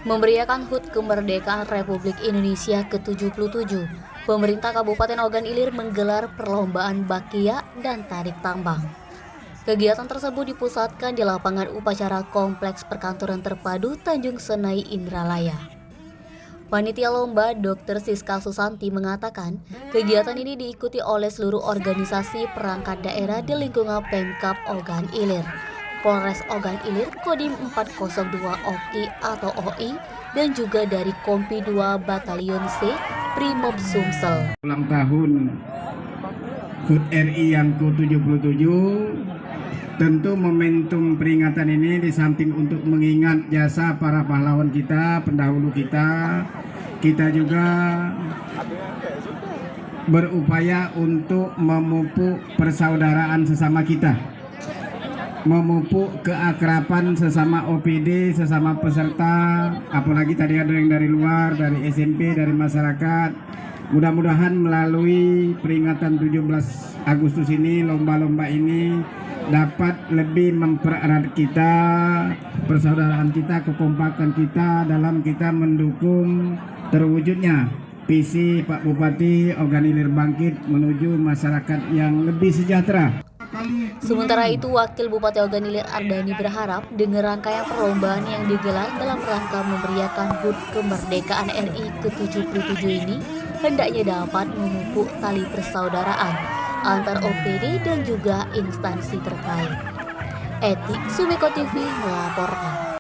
Memeriahkan HUT Kemerdekaan Republik Indonesia ke-77, pemerintah Kabupaten Ogan Ilir menggelar perlombaan bakia dan tarik tambang. Kegiatan tersebut dipusatkan di lapangan upacara Kompleks Perkantoran Terpadu Tanjung Senai Indralaya. Panitia lomba Dr. Siska Susanti mengatakan, kegiatan ini diikuti oleh seluruh organisasi perangkat daerah di lingkungan Pemkab Ogan Ilir, Polres Ogan Ilir, Kodim 402 OKI atau OI, dan juga dari Kompi 2 Batalion C, Primob Sumsel. Ulang tahun HUT RI yang ke-77, tentu momentum peringatan ini di samping untuk mengingat jasa para pahlawan kita, pendahulu kita juga berupaya untuk memupuk persaudaraan sesama kita, memupuk keakraban sesama OPD, sesama peserta, apalagi tadi ada yang dari luar, dari SMP, dari masyarakat. Mudah-mudahan melalui peringatan 17 Agustus ini, lomba-lomba ini dapat lebih mempererat kita, persaudaraan kita, kekompakan kita dalam kita mendukung terwujudnya visi Pak Bupati Ogan Ilir Bangkit menuju masyarakat yang lebih sejahtera. Sementara itu, Wakil Bupati Ogan Ilir Ardani berharap dengan rangkaian perlombaan yang digelar dalam rangka memeriahkan HUT Kemerdekaan RI ke-77 ini hendaknya dapat memupuk tali persaudaraan antar OPD dan juga instansi terkait. Eti Sumiko TV melaporkan.